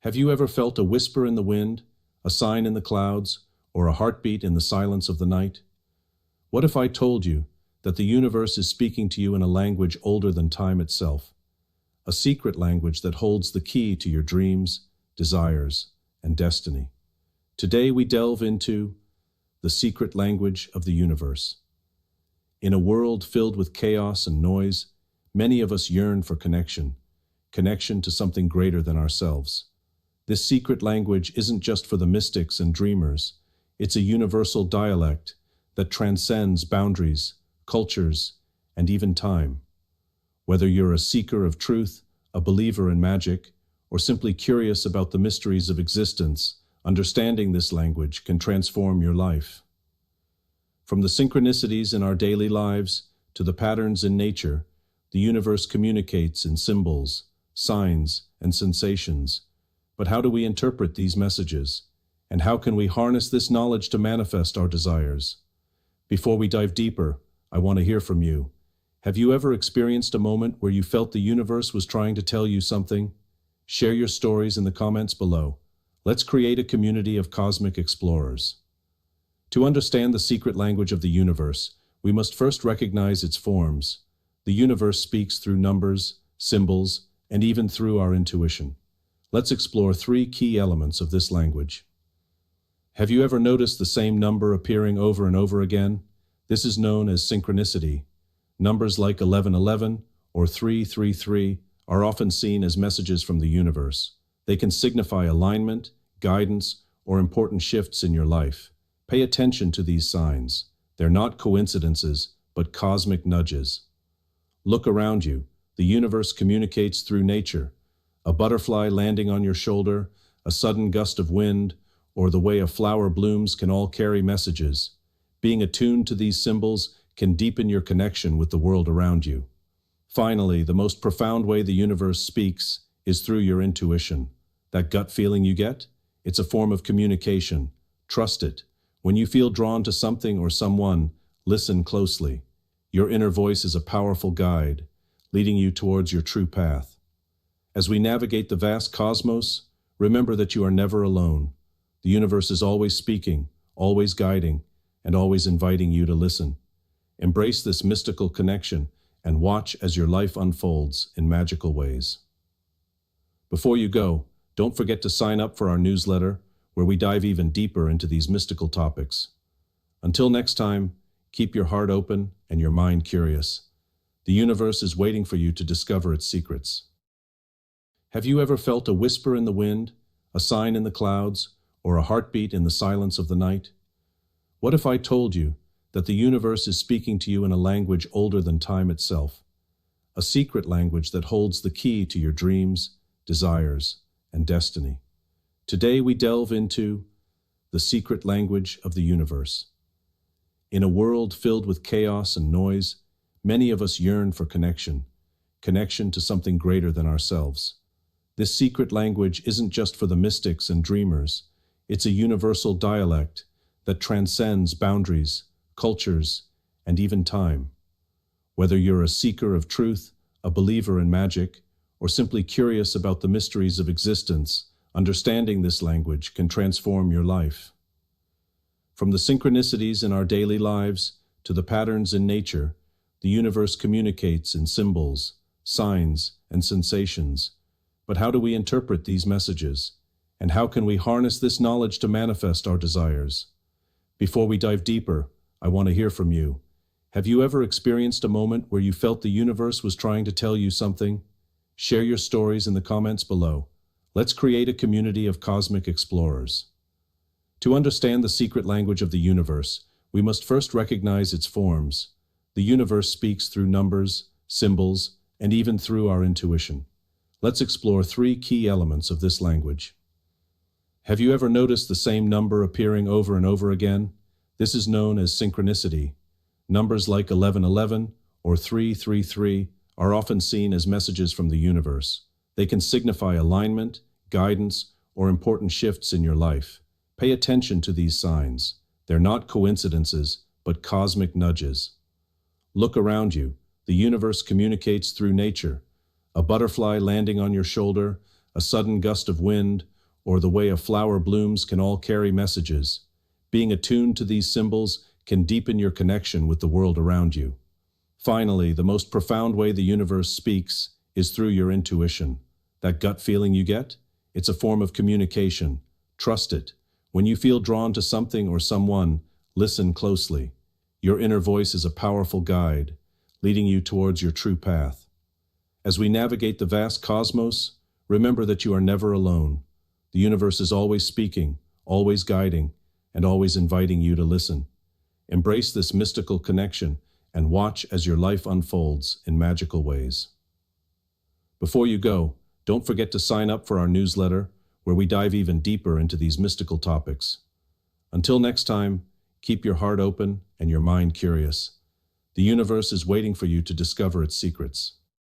Have you ever felt a whisper in the wind, a sign in the clouds, or a heartbeat in the silence of the night? What if I told you that the universe is speaking to you in a language older than time itself, a secret language that holds the key to your dreams, desires, and destiny? Today we delve into the secret language of the universe. In a world filled with chaos and noise, many of us yearn for connection to something greater than ourselves. This secret language isn't just for the mystics and dreamers. It's a universal dialect that transcends boundaries, cultures, and even time. Whether you're a seeker of truth, a believer in magic, or simply curious about the mysteries of existence, understanding this language can transform your life. From the synchronicities in our daily lives to the patterns in nature, the universe communicates in symbols, signs, and sensations. But how do we interpret these messages? And how can we harness this knowledge to manifest our desires? Before we dive deeper, I want to hear from you. Have you ever experienced a moment where you felt the universe was trying to tell you something? Share your stories in the comments below. Let's create a community of cosmic explorers. To understand the secret language of the universe, we must first recognize its forms. The universe speaks through numbers, symbols, and even through our intuition. Let's explore three key elements of this language. Have you ever noticed the same number appearing over and over again? This is known as synchronicity. Numbers like 1111 or 333 are often seen as messages from the universe. They can signify alignment, guidance, or important shifts in your life. Pay attention to these signs. They're not coincidences, but cosmic nudges. Look around you. The universe communicates through nature. A butterfly landing on your shoulder, a sudden gust of wind, or the way a flower blooms can all carry messages. Being attuned to these symbols can deepen your connection with the world around you. Finally, the most profound way the universe speaks is through your intuition. That gut feeling you get? It's a form of communication. Trust it. When you feel drawn to something or someone, listen closely. Your inner voice is a powerful guide, leading you towards your true path. As we navigate the vast cosmos, remember that you are never alone. The universe is always speaking, always guiding, and always inviting you to listen. Embrace this mystical connection and watch as your life unfolds in magical ways. Before you go, don't forget to sign up for our newsletter, where we dive even deeper into these mystical topics. Until next time, keep your heart open and your mind curious. The universe is waiting for you to discover its secrets. Have you ever felt a whisper in the wind, a sign in the clouds, or a heartbeat in the silence of the night? What if I told you that the universe is speaking to you in a language older than time itself, a secret language that holds the key to your dreams, desires, and destiny? Today we delve into the secret language of the universe. In a world filled with chaos and noise, many of us yearn for connection to something greater than ourselves. This secret language isn't just for the mystics and dreamers. It's a universal dialect that transcends boundaries, cultures, and even time. Whether you're a seeker of truth, a believer in magic, or simply curious about the mysteries of existence, understanding this language can transform your life. From the synchronicities in our daily lives to the patterns in nature, the universe communicates in symbols, signs, and sensations. But how do we interpret these messages? And how can we harness this knowledge to manifest our desires? Before we dive deeper, I want to hear from you. Have you ever experienced a moment where you felt the universe was trying to tell you something? Share your stories in the comments below. Let's create a community of cosmic explorers. To understand the secret language of the universe, we must first recognize its forms. The universe speaks through numbers, symbols, and even through our intuition. Let's explore three key elements of this language. Have you ever noticed the same number appearing over and over again? This is known as synchronicity. Numbers like 1111 or 333 are often seen as messages from the universe. They can signify alignment, guidance, or important shifts in your life. Pay attention to these signs. They're not coincidences, but cosmic nudges. Look around you. The universe communicates through nature. A butterfly landing on your shoulder, a sudden gust of wind, or the way a flower blooms can all carry messages. Being attuned to these symbols can deepen your connection with the world around you. Finally, the most profound way the universe speaks is through your intuition. That gut feeling you get? It's a form of communication. Trust it. When you feel drawn to something or someone, listen closely. Your inner voice is a powerful guide, leading you towards your true path. As we navigate the vast cosmos, remember that you are never alone. The universe is always speaking, always guiding, and always inviting you to listen. Embrace this mystical connection and watch as your life unfolds in magical ways. Before you go, don't forget to sign up for our newsletter, where we dive even deeper into these mystical topics. Until next time, keep your heart open and your mind curious. The universe is waiting for you to discover its secrets.